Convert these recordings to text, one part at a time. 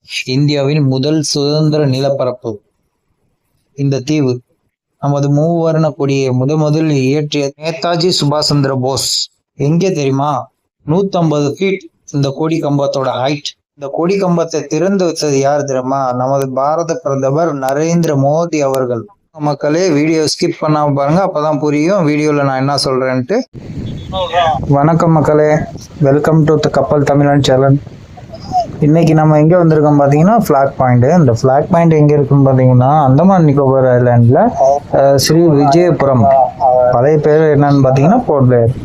இந்தியாவின் முதல் சுதந்திர நிலப்பரப்பு இந்த தீவு. நமது மூவர்ண கொடியை முதலில் இயற்றிய நேதாஜி சுபாஷ் சந்திர போஸ். எங்கே தெரியுமா? 150 ஃபீட் இந்த கொடி கம்பத்தோட ஹைட். இந்த கொடி கம்பத்தை திறந்து வச்சது யார் தெரியுமா? நமது பாரத பிரதமர் நரேந்திர மோடி அவர்கள். மக்களே, வீடியோ ஸ்கிப் பண்ணாம பாருங்க, அப்பதான் புரியும் வீடியோல நான் என்ன சொல்றேன்ட்டு. வணக்கம் மக்களே, வெல்கம் டு கப்பல் தமிழன் சேனல். இன்னைக்கு நம்ம எங்க வந்திருக்கோம் பாத்தீங்கன்னா ஃபிளாக் பாயிண்ட். இந்த ஃபிளாக் பாயிண்ட் எங்க இருக்குன்னு பாத்தீங்கன்னா அந்தமான் நிக்கோபார் ஐலாண்ட்ல ஸ்ரீ விஜயபுரம், பழைய பேர் என்னன்னு பாத்தீங்கன்னா போர்ட் பிளேயர்.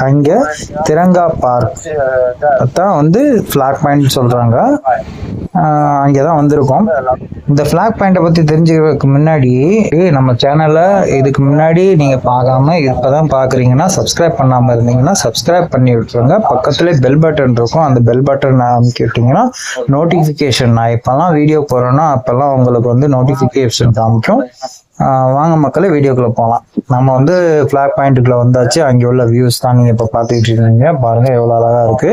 அங்க திரங்கா பார்க் தான் வந்து ஃபிளாக் பாயிண்ட் சொல்றாங்க. அங்கதான் வந்திருக்கோம். இந்த ஃபிளாக் பாயிண்ட பத்தி தெரிஞ்சுக்கிறதுக்கு முன்னாடி நம்ம சேனல்ல இதுக்கு முன்னாடி நீங்க பார்க்காம இப்பதான் பாக்குறீங்கன்னா, சப்ஸ்கிரைப் பண்ணாம இருந்தீங்கன்னா சப்ஸ்கிரைப் பண்ணி விட்டுருங்க. பக்கத்துல பெல் பட்டன் இருக்கும், அந்த பெல் பட்டன் அமைக்கிட்டீங்கன்னா நோட்டிபிகேஷன், நான் இப்பெல்லாம் வீடியோ போறேன்னா அப்பெல்லாம் உங்களுக்கு வந்து நோட்டிபிகேஷன் காமிக்கும். வாங்க மக்களே, வீடியோக்குள்ள போகலாம். நம்ம வந்து ஃபிளாக் பாயிண்ட்டுக்குள்ள வந்தாச்சு. அங்கே உள்ள வியூஸ் தான் நீங்க இப்ப பாத்துக்கிட்டு இருக்கீங்க. பாருங்க எவ்வளவு அழகா இருக்கு.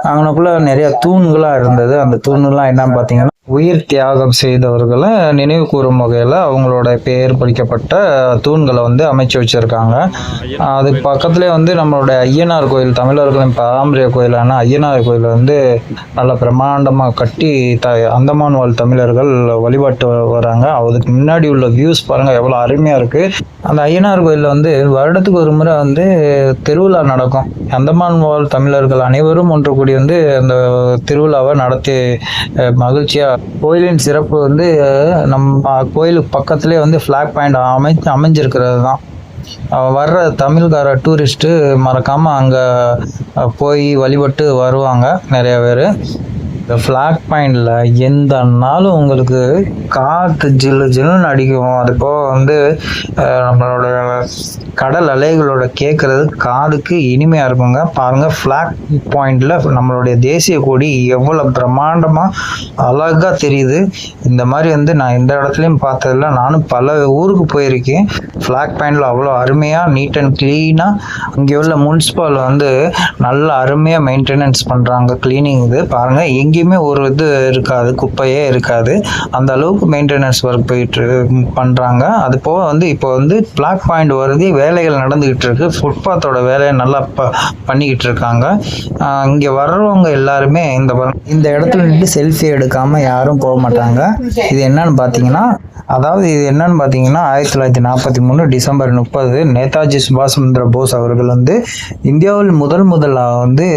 அங்கனக்குள்ள நிறைய தூண்களா இருந்தது. அந்த தூண்கள்லாம் என்னன்னு பாத்தீங்கன்னா உயிர் தியாகம் செய்தவர்களை நினைவு கூறும் வகையில் அவங்களோட பெயர் படிக்கப்பட்ட தூண்களை வந்து அமைச்சு வச்சிருக்காங்க. அதுக்கு பக்கத்துலேயே வந்து நம்மளோட ஐயனார் கோயில், தமிழர்களின் பாரம்பரிய கோயிலான ஐயனார் கோயில் வந்து நல்ல பிரம்மாண்டமாக கட்டி அந்தமான் வாழ் தமிழர்கள் வழிபாட்டு வராங்க. அதுக்கு முன்னாடி உள்ள வியூஸ் பாருங்க எவ்வளோ அருமையாக இருக்கு. அந்த ஐயனார் கோயிலில் வந்து வருடத்துக்கு ஒரு முறை வந்து திருவிழா நடக்கும். அந்தமான் வாழ் தமிழர்கள் அனைவரும் ஒன்று கூடி வந்து அந்த திருவிழாவை நடத்தி மகிழ்ச்சியா. கோயிலின் சிறப்பு வந்து நம்ம கோயிலுக்கு பக்கத்துலேயே வந்து ஃபிளாக் பாயிண்ட் அமைஞ்சிருக்கிறது தான். வர்ற தமிழ்கார டூரிஸ்ட்டு மறக்காம அங்கே போய் வழிபட்டு வருவாங்க நிறைய பேர். இந்த ஃபிளாக் பாயிண்டில் எந்த நாளும் உங்களுக்கு காற்று ஜில்லு ஜில்லுன்னு அடிக்கும். அது போக வந்து நம்மளோட கடல் அலைகளோட கேட்கறது காதுக்கு இனிமையாக இருக்குங்க. பாருங்கள், ஃபிளாக் பாயிண்டில் நம்மளுடைய தேசிய கொடி எவ்வளோ பிரம்மாண்டமாக அழகாக தெரியுது. இந்த மாதிரி வந்து நான் எந்த இடத்துலையும் பார்த்ததில்ல. நானும் பல ஊருக்கு போயிருக்கேன். ஃபிளாக் பாயிண்டில் அவ்வளோ அருமையாக நீட் அண்ட் க்ளீனாக அங்கே உள்ள முனிசிபால் வந்து நல்ல அருமையாக மெயின்டெனன்ஸ் பண்ணுறாங்க, கிளீனிங். இது பாருங்கள், எங்கேயுமே ஒரு இது இருக்காது, குப்பையே இருக்காது. அந்த அளவுக்கு மெயின்டெனன்ஸ் ஒர்க் போயிட்டு பண்ணுறாங்க. அது போக வந்து இப்போ வந்து ஃபிளாக் பாயிண்ட் வருது, வேலைகள் நடந்துகிட்டு இருக்கு. ஃபுட்பாத்தோட வேலையை நல்லா பண்ணிக்கிட்டு இருக்காங்க. இங்கே வர்றவங்க எல்லாருமே இந்த இடத்துல நின்று செல்ஃபி எடுக்காம யாரும் போக மாட்டாங்க. இது என்னன்னு பார்த்தீங்கன்னா 1943 டிசம்பர் 30 நேதாஜி சுபாஷ் சந்திர போஸ் அவர்கள் வந்து இந்தியாவில் முதலாக வந்து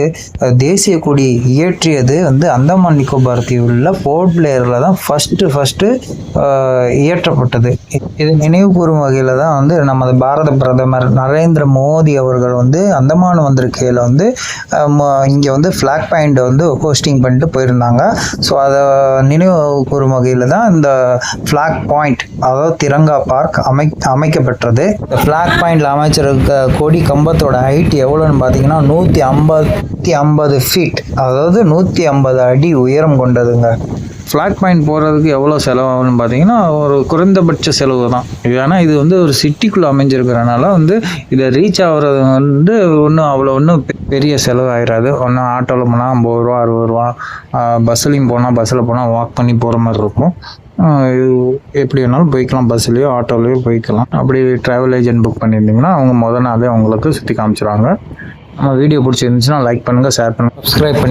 தேசிய கொடி இயற்றியது வந்து அந்தமான் நிக்கோபார் தீவுல போர்ட் பிளேயர்ல தான் ஃபர்ஸ்ட் இயற்றப்பட்டது. இது நினைவு கூறும் வகையில தான் வந்து நமது பாரத பிரதமர் நரேந்திர மோடி அவர்கள் வந்து அந்தமான் வந்திருக்கையில வந்து இங்க வந்து ஃபிளாக் பாயிண்ட் வந்து ஹோஸ்டிங் பண்ணிட்டு போயிருந்தாங்க. ஸோ அதை நினைவு கூறும் வகையில தான் இந்த ஃபிளாக் பாயிண்ட், அதாவது திரங்கா பார்க் அமைக்கப்பட்டது. இந்த ஃபிளாக் பாயிண்ட்ல அமைச்சிருக்க கொடி கம்பத்தோட ஹைட் எவ்வளோன்னு பார்த்தீங்கன்னா 150 ஃபீட், அதாவது 150 அடி உயரம் கொண்டதுங்க. ஃபிளாக் பாயிண்ட் போகிறதுக்கு எவ்வளோ செலவாகும்னு பார்த்தீங்கன்னா ஒரு குறைந்தபட்ச செலவு தான். ஏன்னா இது வந்து ஒரு சிட்டிக்குள்ளே அமைஞ்சிருக்கிறனால வந்து இதை ரீச் ஆகிறது வந்து ஒன்றும் பெரிய செலவு ஆகிடாது. ஒன்றும் ஆட்டோவில் போனால் 50 ரூபா 60 ரூபா, பஸ்ஸுலையும் பஸ்ஸில் போனால் வாக் பண்ணி போகிற மாதிரி இருக்கும். எப்படி வேணாலும் போய்க்கலாம், பஸ்ஸுலேயோ ஆட்டோலேயோ போய்க்கலாம். அப்படி ட்ராவல் ஏஜென்ட் புக் பண்ணியிருந்தீங்கன்னா அவங்க நாளே அவங்களுக்கு சுற்றி காமிச்சிடுவாங்க. நம்ம வீடியோ பிடிச்சிருந்துச்சுன்னா லைக் பண்ணுங்கள், ஷேர் பண்ணுங்கள், சப்ஸ்கிரைப் பண்ணி